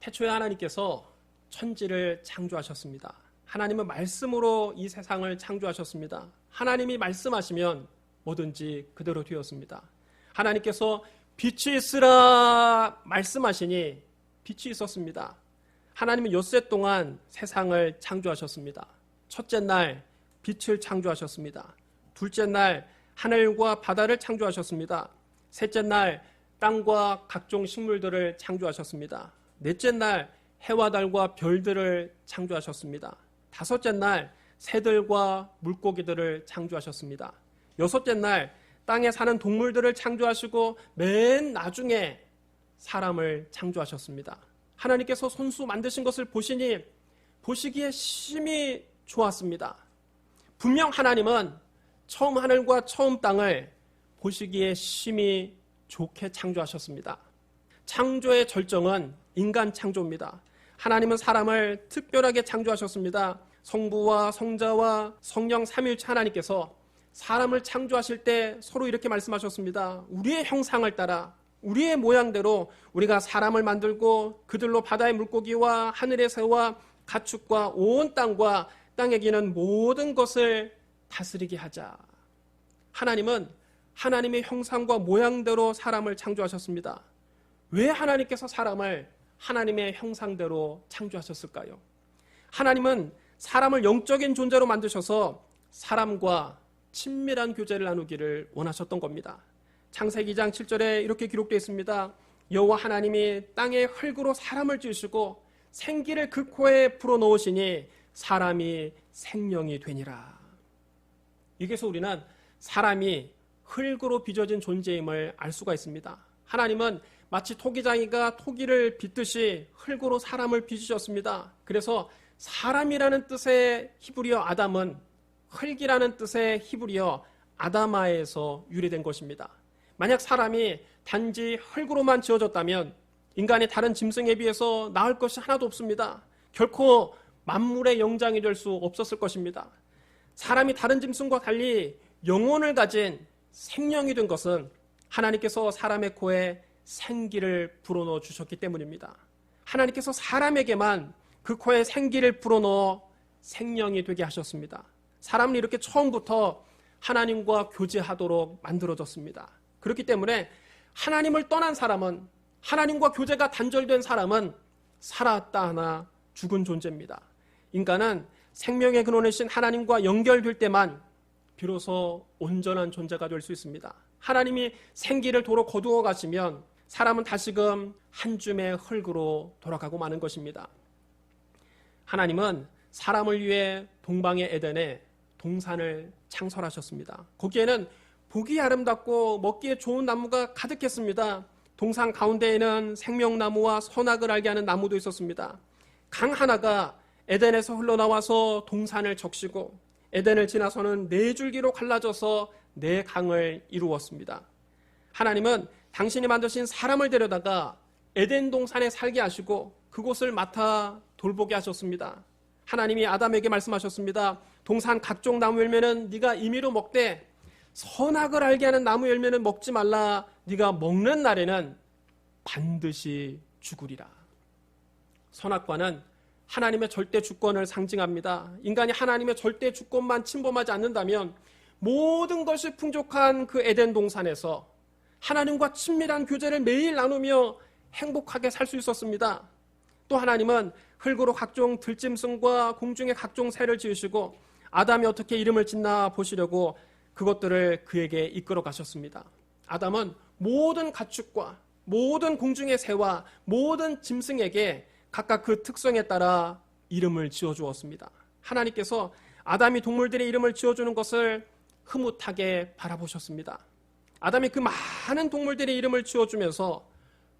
태초에 하나님께서 천지를 창조하셨습니다. 하나님은 말씀으로 이 세상을 창조하셨습니다. 하나님이 말씀하시면 뭐든지 그대로 되었습니다. 하나님께서 빛이 있으라 말씀하시니 빛이 있었습니다. 하나님은 엿새 동안 세상을 창조하셨습니다. 첫째 날 빛을 창조하셨습니다. 둘째 날 하늘과 바다를 창조하셨습니다. 셋째 날 땅과 각종 식물들을 창조하셨습니다. 넷째 날 해와 달과 별들을 창조하셨습니다. 다섯째 날 새들과 물고기들을 창조하셨습니다. 여섯째 날 땅에 사는 동물들을 창조하시고 맨 나중에 사람을 창조하셨습니다. 하나님께서 손수 만드신 것을 보시니 보시기에 심히 좋았습니다. 분명 하나님은 처음 하늘과 처음 땅을 보시기에 심히 좋게 창조하셨습니다. 창조의 절정은 인간 창조입니다. 하나님은 사람을 특별하게 창조하셨습니다. 성부와 성자와 성령 삼위일체 하나님께서 사람을 창조하실 때 서로 이렇게 말씀하셨습니다. 우리의 형상을 따라 우리의 모양대로 우리가 사람을 만들고 그들로 바다의 물고기와 하늘의 새와 가축과 온 땅과 땅에 기는 모든 것을 다스리게 하자. 하나님은 하나님의 형상과 모양대로 사람을 창조하셨습니다. 왜 하나님께서 사람을 하나님의 형상대로 창조하셨을까요? 하나님은 사람을 영적인 존재로 만드셔서 사람과 친밀한 교제를 나누기를 원하셨던 겁니다. 창세기 2장 7절에 이렇게 기록되어 있습니다. 여호와 하나님이 땅의 흙으로 사람을 지으시고 생기를 그 코에 불어넣으시니 사람이 생명이 되니라. 여기서 우리는 사람이 흙으로 빚어진 존재임을 알 수가 있습니다. 하나님은 마치 토기장이가 토기를 빚듯이 흙으로 사람을 빚으셨습니다. 그래서 사람이라는 뜻의 히브리어 아담은 흙이라는 뜻의 히브리어 아다마에서 유래된 것입니다. 만약 사람이 단지 흙으로만 지어졌다면 인간이 다른 짐승에 비해서 나을 것이 하나도 없습니다. 결코 만물의 영장이 될 수 없었을 것입니다. 사람이 다른 짐승과 달리 영혼을 가진 생명이 된 것은 하나님께서 사람의 코에 생기를 불어넣어 주셨기 때문입니다. 하나님께서 사람에게만 그 코에 생기를 불어넣어 생명이 되게 하셨습니다. 사람은 이렇게 처음부터 하나님과 교제하도록 만들어졌습니다. 그렇기 때문에 하나님을 떠난 사람은, 하나님과 교제가 단절된 사람은 살았다 하나 죽은 존재입니다. 인간은 생명의 근원이신 하나님과 연결될 때만 비로소 온전한 존재가 될 수 있습니다. 하나님이 생기를 도로 거두어 가시면 사람은 다시금 한 줌의 흙으로 돌아가고 마는 것입니다. 하나님은 사람을 위해 동방의 에덴에 동산을 창설하셨습니다. 거기에는 보기 아름답고 먹기에 좋은 나무가 가득했습니다. 동산 가운데에는 생명나무와 선악을 알게 하는 나무도 있었습니다. 강 하나가 에덴에서 흘러나와서 동산을 적시고 에덴을 지나서는 네 줄기로 갈라져서 네 강을 이루었습니다. 하나님은 당신이 만드신 사람을 데려다가 에덴 동산에 살게 하시고 그곳을 맡아 돌보게 하셨습니다. 하나님이 아담에게 말씀하셨습니다. 동산 각종 나무 열매는 네가 임의로 먹되 선악을 알게 하는 나무 열매는 먹지 말라. 네가 먹는 날에는 반드시 죽으리라. 선악과는 하나님의 절대 주권을 상징합니다. 인간이 하나님의 절대 주권만 침범하지 않는다면 모든 것이 풍족한 그 에덴 동산에서 하나님과 친밀한 교제를 매일 나누며 행복하게 살 수 있었습니다. 또 하나님은 흙으로 각종 들짐승과 공중의 각종 새를 지으시고 아담이 어떻게 이름을 짓나 보시려고 그것들을 그에게 이끌어 가셨습니다. 아담은 모든 가축과 모든 공중의 새와 모든 짐승에게 각각 그 특성에 따라 이름을 지어주었습니다. 하나님께서 아담이 동물들의 이름을 지어주는 것을 흐뭇하게 바라보셨습니다. 아담이 그 많은 동물들의 이름을 지어주면서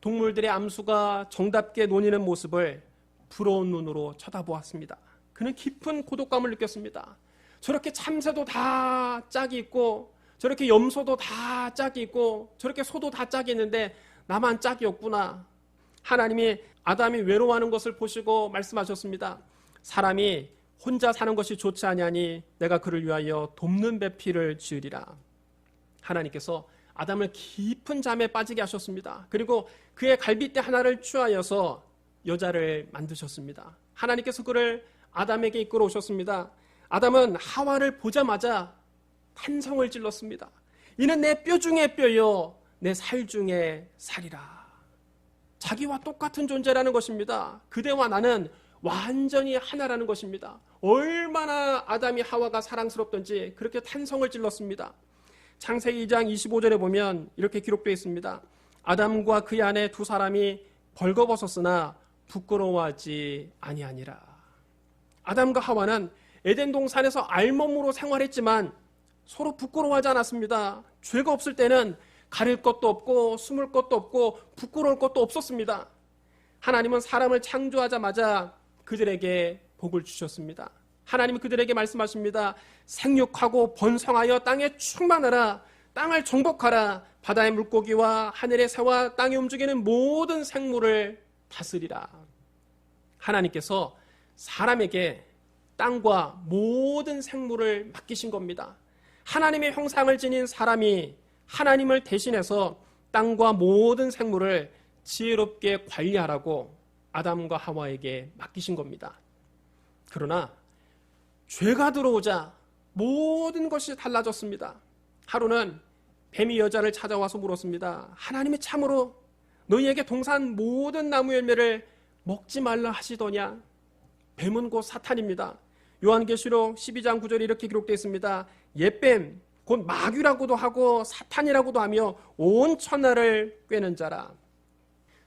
동물들의 암수가 정답게 논이는 모습을 부러운 눈으로 쳐다보았습니다. 그는 깊은 고독감을 느꼈습니다. 저렇게 참새도 다 짝이 있고 저렇게 염소도 다 짝이 있고 저렇게 소도 다 짝이 있는데 나만 짝이 없구나. 하나님이 아담이 외로워하는 것을 보시고 말씀하셨습니다. 사람이 혼자 사는 것이 좋지 아니하니 내가 그를 위하여 돕는 배필을 지으리라. 하나님께서 아담을 깊은 잠에 빠지게 하셨습니다. 그리고 그의 갈빗대 하나를 취하여서 여자를 만드셨습니다. 하나님께서 그를 아담에게 이끌어 오셨습니다. 아담은 하와를 보자마자 탄성을 질렀습니다. 이는 내 뼈 중에 뼈요 내 살 중에 살이라. 자기와 똑같은 존재라는 것입니다. 그대와 나는 완전히 하나라는 것입니다. 얼마나 아담이 하와가 사랑스럽던지 그렇게 탄성을 질렀습니다. 창세기 2장 25절에 보면 이렇게 기록되어 있습니다. 아담과 그의 아내 두 사람이 벌거벗었으나 부끄러워하지 아니하니라. 아담과 하와는 에덴 동산에서 알몸으로 생활했지만 서로 부끄러워하지 않았습니다. 죄가 없을 때는 가릴 것도 없고 숨을 것도 없고 부끄러울 것도 없었습니다. 하나님은 사람을 창조하자마자 그들에게 복을 주셨습니다. 하나님은 그들에게 말씀하십니다. 생육하고 번성하여 땅에 충만하라. 땅을 정복하라. 바다의 물고기와 하늘의 새와 땅에 움직이는 모든 생물을 다스리라. 하나님께서 사람에게 땅과 모든 생물을 맡기신 겁니다. 하나님의 형상을 지닌 사람이 하나님을 대신해서 땅과 모든 생물을 지혜롭게 관리하라고 아담과 하와에게 맡기신 겁니다. 그러나 죄가 들어오자 모든 것이 달라졌습니다. 하루는 뱀이 여자를 찾아와서 물었습니다. 하나님이 참으로 너희에게 동산 모든 나무 열매를 먹지 말라 하시더냐? 뱀은 곧 사탄입니다. 요한계시록 12장 9절에 이렇게 기록되어 있습니다. 옛뱀 곧 마귀라고도 하고 사탄이라고도 하며 온 천하를 꿰는 자라.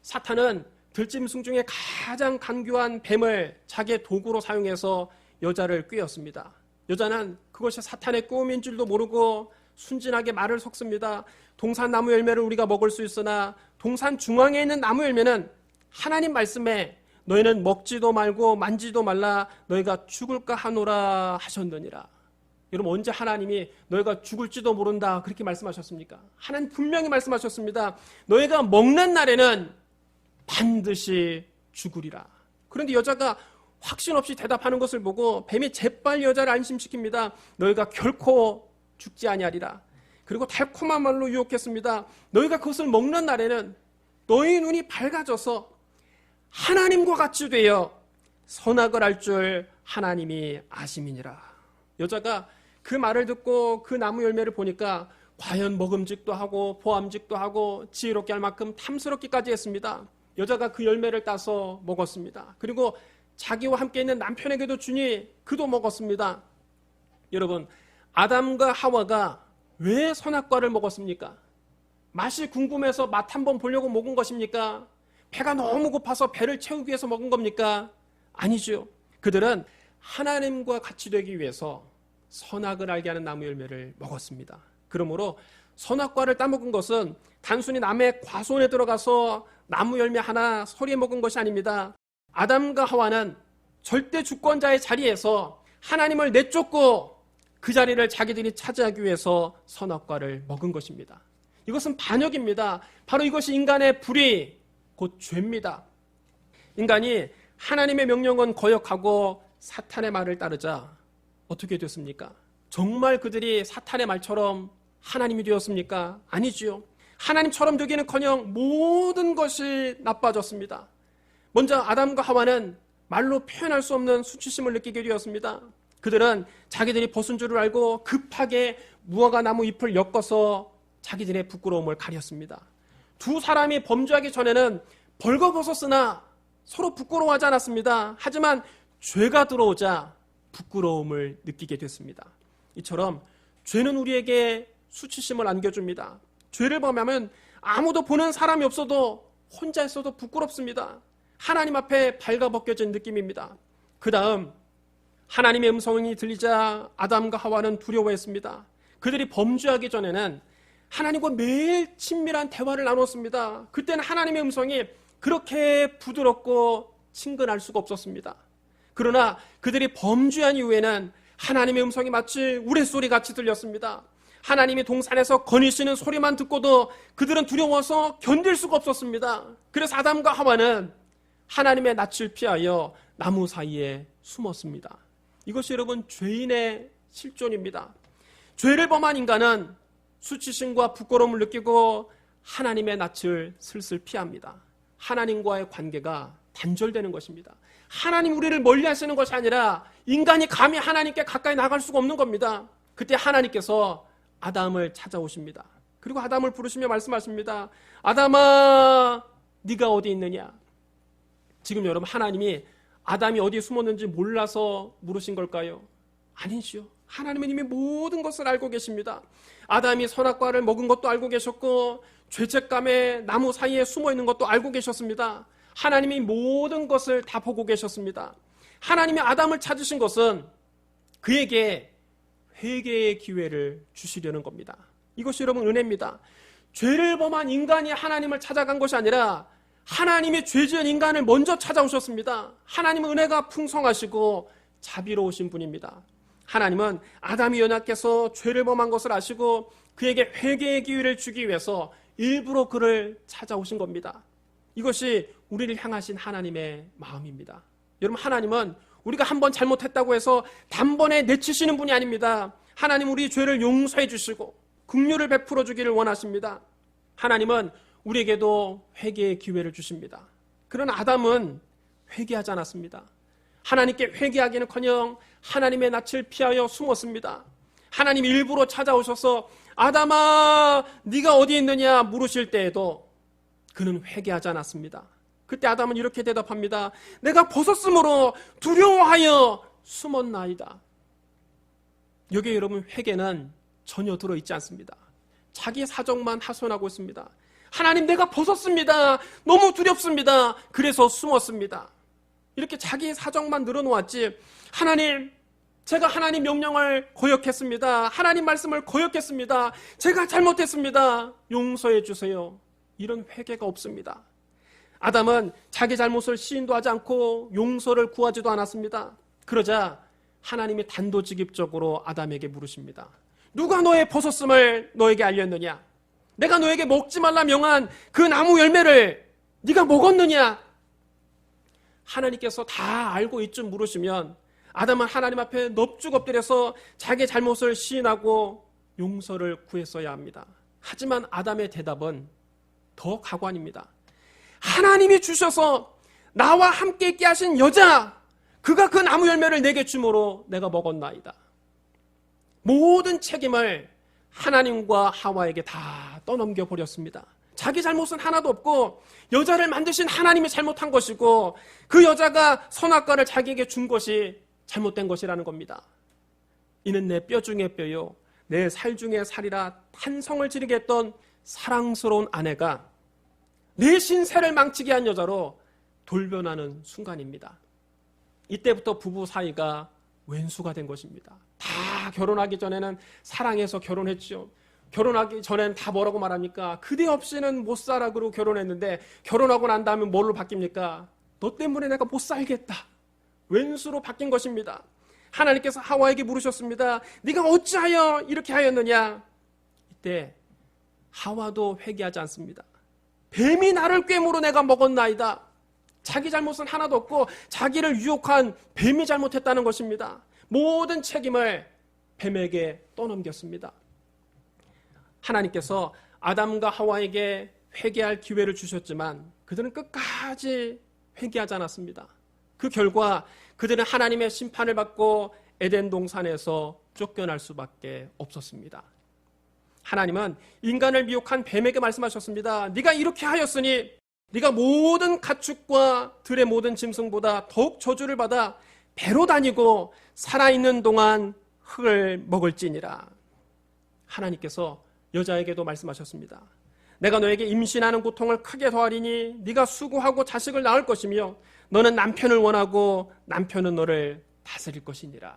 사탄은 들짐승 중에 가장 간교한 뱀을 자기의 도구로 사용해서 여자를 꿰었습니다. 여자는 그것이 사탄의 꿈인 줄도 모르고 순진하게 말을 섞습니다. 동산 나무 열매를 우리가 먹을 수 있으나 동산 중앙에 있는 나무 열매는 하나님 말씀에 너희는 먹지도 말고 만지도 말라 너희가 죽을까 하노라 하셨느니라. 여러분 언제 하나님이 너희가 죽을지도 모른다 그렇게 말씀하셨습니까? 하나님 분명히 말씀하셨습니다. 너희가 먹는 날에는 반드시 죽으리라. 그런데 여자가 확신 없이 대답하는 것을 보고 뱀이 재빨리 여자를 안심시킵니다. 너희가 결코 죽지 아니하리라. 그리고 달콤한 말로 유혹했습니다. 너희가 그것을 먹는 날에는 너희 눈이 밝아져서 하나님과 같이 되어 선악을 알 줄 하나님이 아심이니라. 여자가 그 말을 듣고 그 나무 열매를 보니까 과연 먹음직도 하고 보암직도 하고 지혜롭게 할 만큼 탐스럽기까지 했습니다. 여자가 그 열매를 따서 먹었습니다. 그리고 자기와 함께 있는 남편에게도 주니 그도 먹었습니다. 여러분 아담과 하와가 왜 선악과를 먹었습니까? 맛이 궁금해서 맛 한번 보려고 먹은 것입니까? 배가 너무 고파서 배를 채우기 위해서 먹은 겁니까? 아니죠. 그들은 하나님과 같이 되기 위해서 선악을 알게 하는 나무 열매를 먹었습니다. 그러므로 선악과를 따먹은 것은 단순히 남의 과손에 들어가서 나무 열매 하나 소리에 먹은 것이 아닙니다. 아담과 하와는 절대 주권자의 자리에서 하나님을 내쫓고 그 자리를 자기들이 차지하기 위해서 선악과를 먹은 것입니다. 이것은 반역입니다. 바로 이것이 인간의 불의, 곧 죄입니다. 인간이 하나님의 명령은 거역하고 사탄의 말을 따르자 어떻게 됐습니까? 정말 그들이 사탄의 말처럼 하나님이 되었습니까? 아니지요. 하나님처럼 되기는커녕 모든 것이 나빠졌습니다. 먼저 아담과 하와는 말로 표현할 수 없는 수치심을 느끼게 되었습니다. 그들은 자기들이 벗은 줄을 알고 급하게 무화과 나무 잎을 엮어서 자기들의 부끄러움을 가렸습니다. 두 사람이 범죄하기 전에는 벌거벗었으나 서로 부끄러워하지 않았습니다. 하지만 죄가 들어오자 부끄러움을 느끼게 됐습니다. 이처럼 죄는 우리에게 수치심을 안겨줍니다. 죄를 범하면 아무도 보는 사람이 없어도 혼자 있어도 부끄럽습니다. 하나님 앞에 발가벗겨진 느낌입니다. 그 다음 하나님의 음성이 들리자 아담과 하와는 두려워했습니다. 그들이 범죄하기 전에는 하나님과 매일 친밀한 대화를 나눴습니다. 그때는 하나님의 음성이 그렇게 부드럽고 친근할 수가 없었습니다. 그러나 그들이 범죄한 이후에는 하나님의 음성이 마치 우레소리 같이 들렸습니다. 하나님이 동산에서 거니시는 소리만 듣고도 그들은 두려워서 견딜 수가 없었습니다. 그래서 아담과 하와는 하나님의 낯을 피하여 나무 사이에 숨었습니다. 이것이 여러분 죄인의 실존입니다. 죄를 범한 인간은 수치심과 부끄러움을 느끼고 하나님의 낯을 슬슬 피합니다. 하나님과의 관계가 단절되는 것입니다. 하나님 우리를 멀리 하시는 것이 아니라 인간이 감히 하나님께 가까이 나갈 수가 없는 겁니다. 그때 하나님께서 아담을 찾아오십니다. 그리고 아담을 부르시며 말씀하십니다. 아담아, 네가 어디 있느냐? 지금 여러분, 하나님이 아담이 어디에 숨었는지 몰라서 물으신 걸까요? 아니지요. 하나님은 이미 모든 것을 알고 계십니다. 아담이 선악과를 먹은 것도 알고 계셨고 죄책감에 나무 사이에 숨어 있는 것도 알고 계셨습니다. 하나님이 모든 것을 다 보고 계셨습니다. 하나님이 아담을 찾으신 것은 그에게 회개의 기회를 주시려는 겁니다. 이것이 여러분 은혜입니다. 죄를 범한 인간이 하나님을 찾아간 것이 아니라 하나님이 죄 지은 인간을 먼저 찾아오셨습니다. 하나님은 은혜가 풍성하시고 자비로우신 분입니다. 하나님은 아담이 연약해서 죄를 범한 것을 아시고 그에게 회개의 기회를 주기 위해서 일부러 그를 찾아오신 겁니다. 이것이 우리를 향하신 하나님의 마음입니다. 여러분, 하나님은 우리가 한번 잘못했다고 해서 단번에 내치시는 분이 아닙니다. 하나님 우리 죄를 용서해 주시고 긍휼을 베풀어 주기를 원하십니다. 하나님은 우리에게도 회개의 기회를 주십니다. 그러나 아담은 회개하지 않았습니다. 하나님께 회개하기는커녕 하나님의 낯을 피하여 숨었습니다. 하나님이 일부러 찾아오셔서 아담아, 네가 어디 있느냐 물으실 때에도 그는 회개하지 않았습니다. 그때 아담은 이렇게 대답합니다. 내가 벗었으므로 두려워하여 숨었나이다. 여기에 여러분, 회개는 전혀 들어있지 않습니다. 자기 사정만 하소연하고 있습니다. 하나님, 내가 벗었습니다. 너무 두렵습니다. 그래서 숨었습니다. 이렇게 자기 사정만 늘어놓았지, 하나님, 제가 하나님 명령을 거역했습니다. 하나님 말씀을 거역했습니다. 제가 잘못했습니다. 용서해 주세요. 이런 회개가 없습니다. 아담은 자기 잘못을 시인도 하지 않고 용서를 구하지도 않았습니다. 그러자 하나님이 단도직입적으로 아담에게 물으십니다. 누가 너의 벗었음을 너에게 알렸느냐? 내가 너에게 먹지 말라 명한 그 나무 열매를 네가 먹었느냐? 하나님께서 다 알고 있쯤 물으시면 아담은 하나님 앞에 넙죽 엎드려서 자기 잘못을 시인하고 용서를 구했어야 합니다. 하지만 아담의 대답은 더 가관입니다. 하나님이 주셔서 나와 함께 있게 하신 여자, 그가 그 나무 열매를 내게 주므로 내가 먹었나이다. 모든 책임을 하나님과 하와에게 다 떠넘겨 버렸습니다. 자기 잘못은 하나도 없고 여자를 만드신 하나님이 잘못한 것이고 그 여자가 선악과를 자기에게 준 것이 잘못된 것이라는 겁니다. 이는 내 뼈 중에 뼈요 내 살 중에 살이라 탄성을 지르게 했던 사랑스러운 아내가 내 신세를 망치게 한 여자로 돌변하는 순간입니다. 이때부터 부부 사이가 왼수가 된 것입니다. 다 결혼하기 전에는 사랑해서 결혼했죠. 결혼하기 전엔 다 뭐라고 말합니까? 그대 없이는 못 살아 그러고 결혼했는데 결혼하고 난 다음에 뭘로 바뀝니까? 너 때문에 내가 못 살겠다. 왼수로 바뀐 것입니다. 하나님께서 하와에게 물으셨습니다. 네가 어찌하여 이렇게 하였느냐? 이때 하와도 회개하지 않습니다. 뱀이 나를 꿰물어 내가 먹었나이다. 자기 잘못은 하나도 없고 자기를 유혹한 뱀이 잘못했다는 것입니다. 모든 책임을 뱀에게 떠넘겼습니다. 하나님께서 아담과 하와에게 회개할 기회를 주셨지만 그들은 끝까지 회개하지 않았습니다. 그 결과 그들은 하나님의 심판을 받고 에덴 동산에서 쫓겨날 수밖에 없었습니다. 하나님은 인간을 미혹한 뱀에게 말씀하셨습니다. 네가 이렇게 하였으니 네가 모든 가축과 들의 모든 짐승보다 더욱 저주를 받아 배로 다니고 살아있는 동안 흙을 먹을지니라. 하나님께서 여자에게도 말씀하셨습니다. 내가 너에게 임신하는 고통을 크게 더하리니 네가 수고하고 자식을 낳을 것이며 너는 남편을 원하고 남편은 너를 다스릴 것이니라.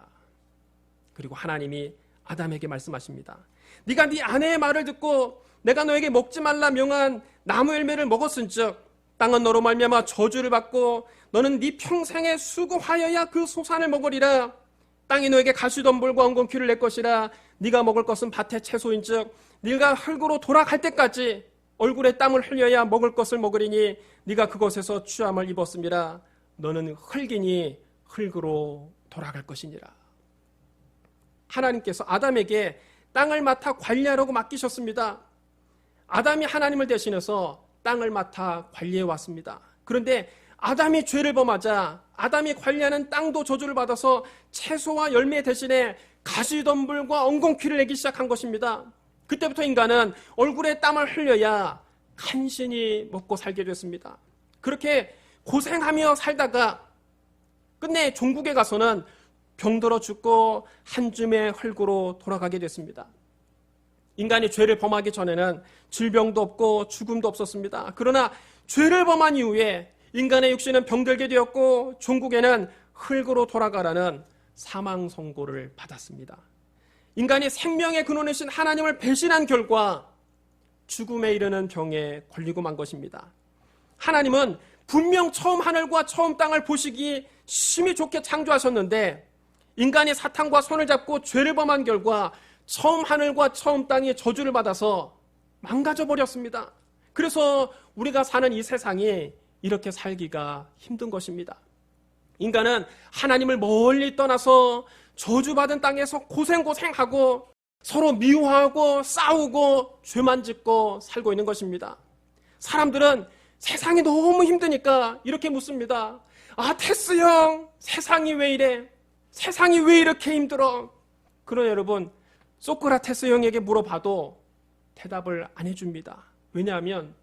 그리고 하나님이 아담에게 말씀하십니다. 네가 네 아내의 말을 듣고 내가 너에게 먹지 말라 명한 나무 열매를 먹었은즉 땅은 너로 말미암아 저주를 받고 너는 네 평생에 수고하여야 그 소산을 먹으리라. 땅이 너에게 가시덤불과 엉겅퀴를 낼 것이라. 네가 먹을 것은 밭의 채소인즉 네가 흙으로 돌아갈 때까지 얼굴에 땀을 흘려야 먹을 것을 먹으리니 네가 그곳에서 취함을 입었음이라. 너는 흙이니 흙으로 돌아갈 것이니라. 하나님께서 아담에게 땅을 맡아 관리하라고 맡기셨습니다. 아담이 하나님을 대신해서 땅을 맡아 관리해 왔습니다. 그런데 아담이 죄를 범하자 아담이 관리하는 땅도 저주를 받아서 채소와 열매 대신에 가시덤불과 엉겅퀴를 내기 시작한 것입니다. 그때부터 인간은 얼굴에 땀을 흘려야 간신히 먹고 살게 됐습니다. 그렇게 고생하며 살다가 끝내 종국에 가서는 병들어 죽고 한 줌의 흙으로 돌아가게 됐습니다. 인간이 죄를 범하기 전에는 질병도 없고 죽음도 없었습니다. 그러나 죄를 범한 이후에 인간의 육신은 병들게 되었고 종국에는 흙으로 돌아가라는 사망 선고를 받았습니다. 인간이 생명의 근원이신 하나님을 배신한 결과 죽음에 이르는 병에 걸리고 만 것입니다. 하나님은 분명 처음 하늘과 처음 땅을 보시기 심히 좋게 창조하셨는데 인간이 사탄과 손을 잡고 죄를 범한 결과 처음 하늘과 처음 땅이 저주를 받아서 망가져 버렸습니다. 그래서 우리가 사는 이 세상이 이렇게 살기가 힘든 것입니다. 인간은 하나님을 멀리 떠나서 저주받은 땅에서 고생하고 서로 미워하고 싸우고 죄만 짓고 살고 있는 것입니다. 사람들은 세상이 너무 힘드니까 이렇게 묻습니다. 아, 테스 형, 세상이 왜 이래? 세상이 왜 이렇게 힘들어? 그러나 여러분, 소크라테스 형에게 물어봐도 대답을 안 해줍니다. 왜냐하면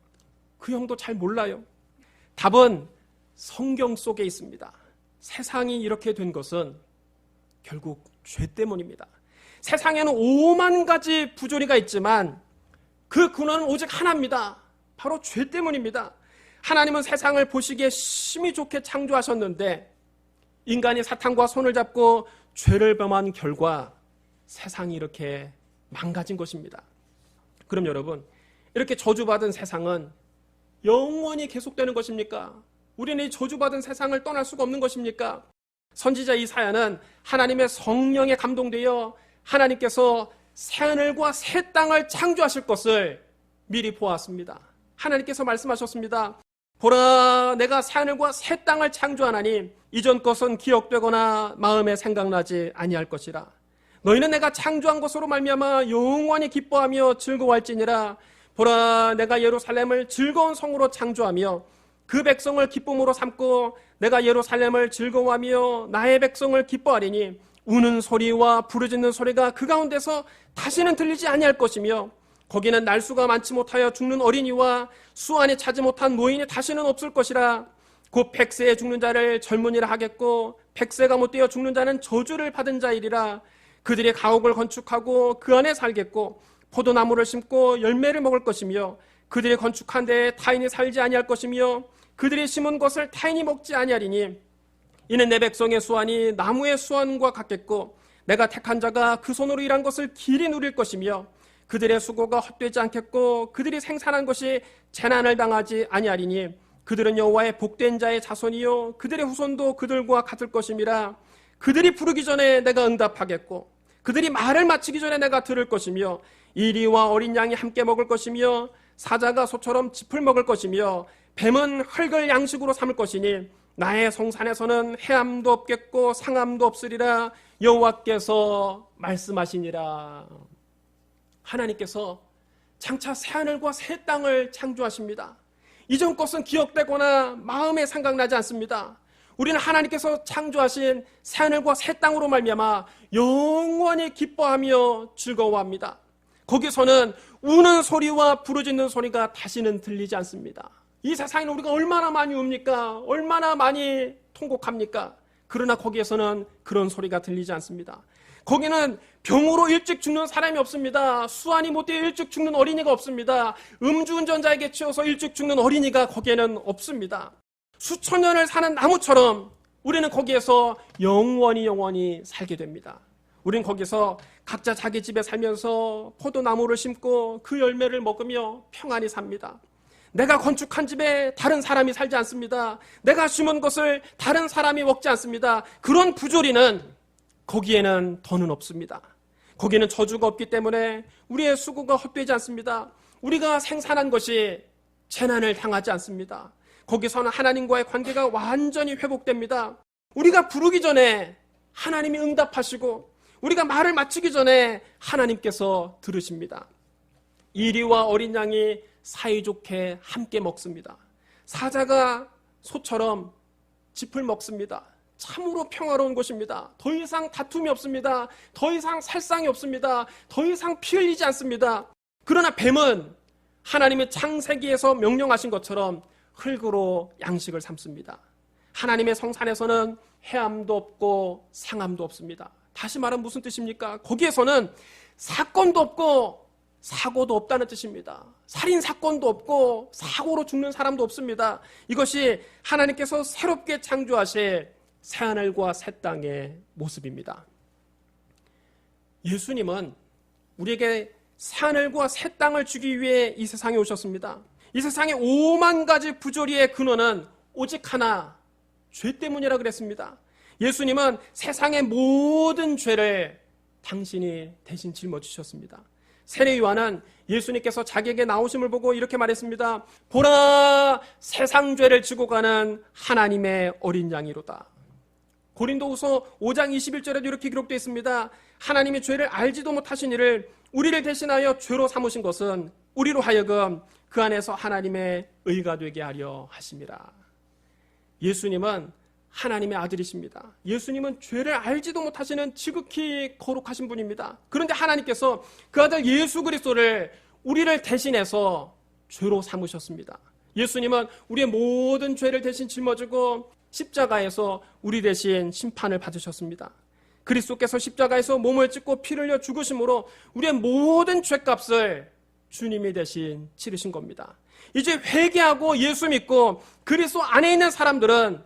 그 형도 잘 몰라요. 답은 성경 속에 있습니다. 세상이 이렇게 된 것은 결국 죄 때문입니다. 세상에는 5만 가지 부조리가 있지만 그 근원은 오직 하나입니다. 바로 죄 때문입니다. 하나님은 세상을 보시기에 심히 좋게 창조하셨는데 인간이 사탄과 손을 잡고 죄를 범한 결과 세상이 이렇게 망가진 것입니다. 그럼 여러분, 이렇게 저주받은 세상은 영원히 계속되는 것입니까? 우리는 이 저주받은 세상을 떠날 수가 없는 것입니까? 선지자 이사야는 하나님의 성령에 감동되어 하나님께서 새하늘과 새 땅을 창조하실 것을 미리 보았습니다. 하나님께서 말씀하셨습니다. 보라, 내가 새하늘과 새 땅을 창조하나니 이전 것은 기억되거나 마음에 생각나지 아니할 것이라. 너희는 내가 창조한 것으로 말미암아 영원히 기뻐하며 즐거워할지니라. 보라, 내가 예루살렘을 즐거운 성으로 창조하며 그 백성을 기쁨으로 삼고 내가 예루살렘을 즐거워하며 나의 백성을 기뻐하리니 우는 소리와 부르짖는 소리가 그 가운데서 다시는 들리지 아니할 것이며 거기는 날수가 많지 못하여 죽는 어린이와 수 안에 차지 못한 노인이 다시는 없을 것이라. 곧 백세에 죽는 자를 젊은이라 하겠고 백세가 못되어 죽는 자는 저주를 받은 자이리라. 그들이 가옥을 건축하고 그 안에 살겠고 포도나무를 심고 열매를 먹을 것이며 그들이 건축한 데에 타인이 살지 아니할 것이며 그들이 심은 것을 타인이 먹지 아니하리니 이는 내 백성의 수완이 나무의 수완과 같겠고 내가 택한 자가 그 손으로 일한 것을 길이 누릴 것이며 그들의 수고가 헛되지 않겠고 그들이 생산한 것이 재난을 당하지 아니하리니 그들은 여호와의 복된 자의 자손이요 그들의 후손도 그들과 같을 것임이라. 그들이 부르기 전에 내가 응답하겠고 그들이 말을 마치기 전에 내가 들을 것이며 이리와 어린 양이 함께 먹을 것이며 사자가 소처럼 짚을 먹을 것이며 뱀은 흙을 양식으로 삼을 것이니 나의 성산에서는 해함도 없겠고 상함도 없으리라. 여호와께서 말씀하시니라. 하나님께서 장차 새하늘과 새 땅을 창조하십니다. 이전 것은 기억되거나 마음에 생각나지 않습니다. 우리는 하나님께서 창조하신 새하늘과 새 땅으로 말미암아 영원히 기뻐하며 즐거워합니다. 거기서는 우는 소리와 부르짖는 소리가 다시는 들리지 않습니다. 이 세상에는 우리가 얼마나 많이 웁니까? 얼마나 많이 통곡합니까? 그러나 거기에서는 그런 소리가 들리지 않습니다. 거기는 병으로 일찍 죽는 사람이 없습니다. 수완이 못되어 일찍 죽는 어린이가 없습니다. 음주운전자에게 치여서 일찍 죽는 어린이가 거기에는 없습니다. 수천 년을 사는 나무처럼 우리는 거기에서 영원히 살게 됩니다. 우리는 거기서 각자 자기 집에 살면서 포도나무를 심고 그 열매를 먹으며 평안히 삽니다. 내가 건축한 집에 다른 사람이 살지 않습니다. 내가 심은 것을 다른 사람이 먹지 않습니다. 그런 부조리는 거기에는 더는 없습니다. 거기는 저주가 없기 때문에 우리의 수고가 헛되지 않습니다. 우리가 생산한 것이 재난을 당하지 않습니다. 거기서는 하나님과의 관계가 완전히 회복됩니다. 우리가 부르기 전에 하나님이 응답하시고 우리가 말을 마치기 전에 하나님께서 들으십니다. 이리와 어린 양이 사이좋게 함께 먹습니다. 사자가 소처럼 짚을 먹습니다. 참으로 평화로운 곳입니다. 더 이상 다툼이 없습니다. 더 이상 살상이 없습니다. 더 이상 피 흘리지 않습니다. 그러나 뱀은 하나님의 창세기에서 명령하신 것처럼 흙으로 양식을 삼습니다. 하나님의 성산에서는 해함도 없고 상함도 없습니다. 다시 말하면 무슨 뜻입니까? 거기에서는 사건도 없고 사고도 없다는 뜻입니다. 살인 사건도 없고 사고로 죽는 사람도 없습니다. 이것이 하나님께서 새롭게 창조하실 새하늘과 새 땅의 모습입니다. 예수님은 우리에게 새하늘과 새 땅을 주기 위해 이 세상에 오셨습니다. 이 세상의 5만 가지 부조리의 근원은 오직 하나, 죄 때문이라 그랬습니다. 예수님은 세상의 모든 죄를 당신이 대신 짊어지셨습니다. 세례 요한은 예수님께서 자기에게 나오심을 보고 이렇게 말했습니다. 보라, 세상 죄를 지고 가는 하나님의 어린 양이로다. 고린도후서 5장 21절에도 이렇게 기록되어 있습니다. 하나님이 죄를 알지도 못하신 이를 우리를 대신하여 죄로 삼으신 것은 우리로 하여금 그 안에서 하나님의 의가 되게 하려 하심이라. 예수님은 하나님의 아들이십니다. 예수님은 죄를 알지도 못하시는 지극히 거룩하신 분입니다. 그런데 하나님께서 그 아들 예수 그리스도를 우리를 대신해서 죄로 삼으셨습니다. 예수님은 우리의 모든 죄를 대신 짊어지고 십자가에서 우리 대신 심판을 받으셨습니다. 그리스도께서 십자가에서 몸을 찢고 피를 흘려 죽으심으로 우리의 모든 죄값을 주님이 대신 치르신 겁니다. 이제 회개하고 예수 믿고 그리스도 안에 있는 사람들은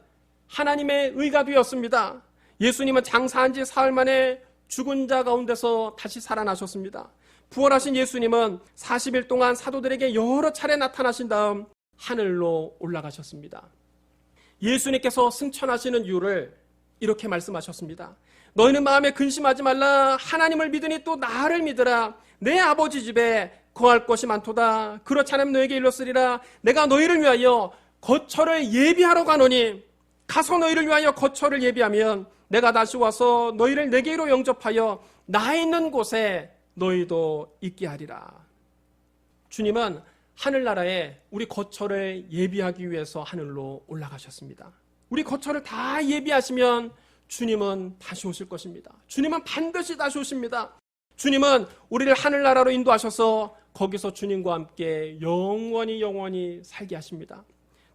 하나님의 의가 되었습니다. 예수님은 장사한 지 사흘 만에 죽은 자 가운데서 다시 살아나셨습니다. 부활하신 예수님은 40일 동안 사도들에게 여러 차례 나타나신 다음 하늘로 올라가셨습니다. 예수님께서 승천하시는 이유를 이렇게 말씀하셨습니다. 너희는 마음에 근심하지 말라. 하나님을 믿으니 또 나를 믿으라. 내 아버지 집에 거할 것이 많도다. 그렇지 않으면 너에게 일렀으리라. 내가 너희를 위하여 거처를 예비하러 가노니 가서 너희를 위하여 거처를 예비하면 내가 다시 와서 너희를 내게로 영접하여 나 있는 곳에 너희도 있게 하리라. 주님은 하늘나라에 우리 거처를 예비하기 위해서 하늘로 올라가셨습니다. 우리 거처를 다 예비하시면 주님은 다시 오실 것입니다. 주님은 반드시 다시 오십니다. 주님은 우리를 하늘나라로 인도하셔서 거기서 주님과 함께 영원히 살게 하십니다.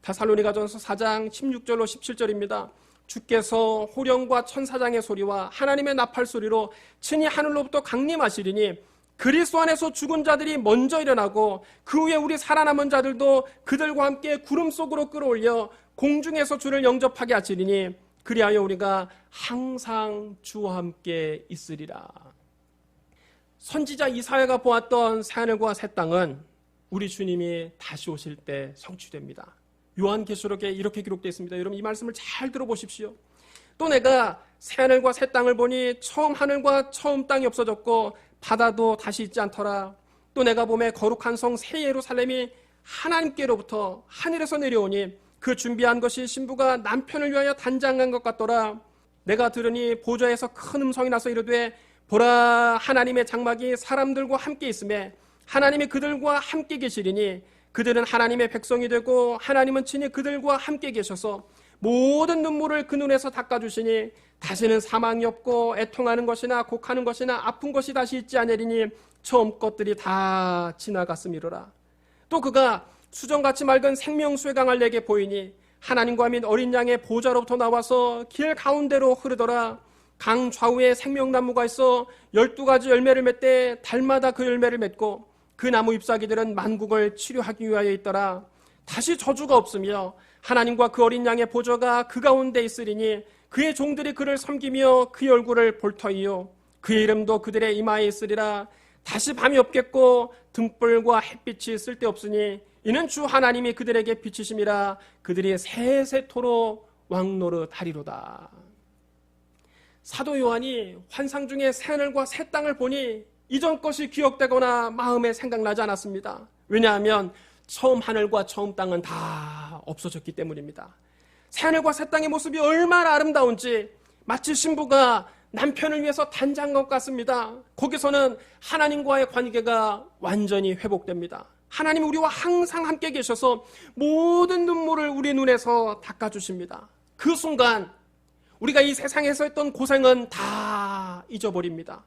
데살로니가전서 4장 16절로 17절입니다. 주께서 호령과 천사장의 소리와 하나님의 나팔 소리로 친히 하늘로부터 강림하시리니 그리스도 안에서 죽은 자들이 먼저 일어나고 그 후에 우리 살아남은 자들도 그들과 함께 구름 속으로 끌어올려 공중에서 주를 영접하게 하시리니 그리하여 우리가 항상 주와 함께 있으리라. 선지자 이사야가 보았던 새하늘과 새 땅은 우리 주님이 다시 오실 때 성취됩니다. 요한계시록에 이렇게 기록되어 있습니다. 여러분 이 말씀을 잘 들어보십시오. 또 내가 새하늘과 새 땅을 보니 처음 하늘과 처음 땅이 없어졌고 바다도 다시 있지 않더라. 또 내가 보매 거룩한 성 새 예루살렘이 하나님께로부터 하늘에서 내려오니 그 준비한 것이 신부가 남편을 위하여 단장한 것 같더라. 내가 들으니 보좌에서 큰 음성이 나서 이르되 보라, 하나님의 장막이 사람들과 함께 있음에 하나님이 그들과 함께 계시리니 그들은 하나님의 백성이 되고 하나님은 친히 그들과 함께 계셔서 모든 눈물을 그 눈에서 닦아주시니 다시는 사망이 없고 애통하는 것이나 곡하는 것이나 아픈 것이 다시 있지 않으리니 처음 것들이 다 지나갔음이로라. 또 그가 수정같이 맑은 생명수의 강을 내게 보이니 하나님과 및 어린 양의 보좌로부터 나와서 길 가운데로 흐르더라. 강 좌우에 생명나무가 있어 12가지 열매를 맺되 달마다 그 열매를 맺고 그 나무 잎사귀들은 만국을 치료하기 위하여 있더라. 다시 저주가 없으며 하나님과 그 어린 양의 보좌가 그 가운데 있으리니 그의 종들이 그를 섬기며 그의 얼굴을 볼 터이요 그의 이름도 그들의 이마에 있으리라. 다시 밤이 없겠고 등불과 햇빛이 쓸데없으니 이는 주 하나님이 그들에게 비치심이라. 그들이 세세토록 왕노릇하리로다. 사도 요한이 환상 중에 새하늘과 새 땅을 보니 이전 것이 기억되거나 마음에 생각나지 않았습니다. 왜냐하면 처음 하늘과 처음 땅은 다 없어졌기 때문입니다. 새하늘과 새 땅의 모습이 얼마나 아름다운지 마치 신부가 남편을 위해서 단장한 것 같습니다. 거기서는 하나님과의 관계가 완전히 회복됩니다. 하나님 우리와 항상 함께 계셔서 모든 눈물을 우리 눈에서 닦아주십니다. 그 순간 우리가 이 세상에서 했던 고생은 다 잊어버립니다.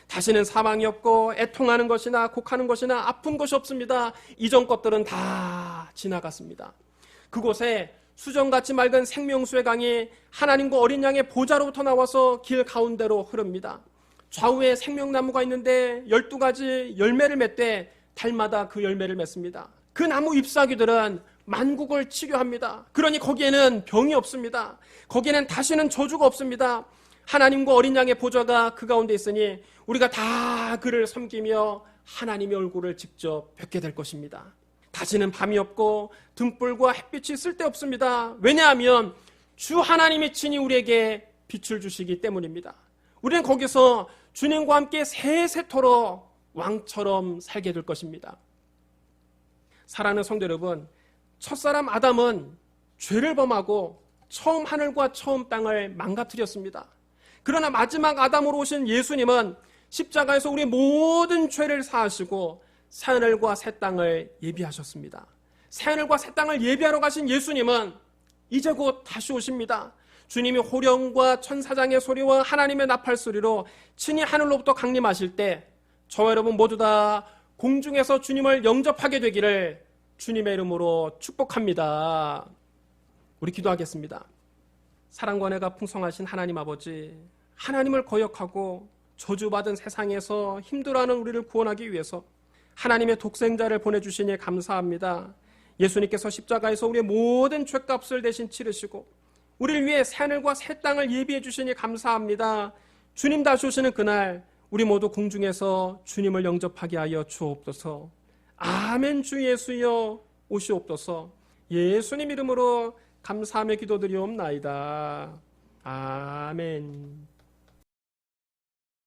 다시는 사망이 없고 애통하는 것이나 곡하는 것이나 아픈 것이 없습니다. 이전 것들은 다 지나갔습니다. 그곳에 수정같이 맑은 생명수의 강이 하나님과 어린 양의 보좌로부터 나와서 길 가운데로 흐릅니다. 좌우에 생명나무가 있는데 12가지 열매를 맺되 달마다 그 열매를 맺습니다. 그 나무 잎사귀들은 만국을 치료합니다. 그러니 거기에는 병이 없습니다. 거기에는 다시는 저주가 없습니다. 하나님과 어린 양의 보좌가 그 가운데 있으니 우리가 다 그를 섬기며 하나님의 얼굴을 직접 뵙게 될 것입니다. 다시는 밤이 없고 등불과 햇빛이 쓸데없습니다. 왜냐하면 주 하나님이 친히 우리에게 빛을 주시기 때문입니다. 우리는 거기서 주님과 함께 세세토록 왕처럼 살게 될 것입니다. 사랑하는 성도 여러분, 첫사람 아담은 죄를 범하고 처음 하늘과 처음 땅을 망가뜨렸습니다. 그러나 마지막 아담으로 오신 예수님은 십자가에서 우리의 모든 죄를 사하시고 새하늘과 새 땅을 예비하셨습니다. 새하늘과 새 땅을 예비하러 가신 예수님은 이제 곧 다시 오십니다. 주님이 호령과 천사장의 소리와 하나님의 나팔 소리로 친히 하늘로부터 강림하실 때 저와 여러분 모두 다 공중에서 주님을 영접하게 되기를 주님의 이름으로 축복합니다. 우리 기도하겠습니다. 사랑과 은혜가 풍성하신 하나님 아버지, 하나님을 거역하고 저주받은 세상에서 힘들어하는 우리를 구원하기 위해서 하나님의 독생자를 보내주시니 감사합니다. 예수님께서 십자가에서 우리의 모든 죄값을 대신 치르시고 우리를 위해 새하늘과 새 땅을 예비해 주시니 감사합니다. 주님 다시 오시는 그날 우리 모두 공중에서 주님을 영접하게 하여 주옵소서. 아멘. 주 예수여 오시옵소서. 예수님 이름으로 감사하며 기도드리옵나이다. 아멘.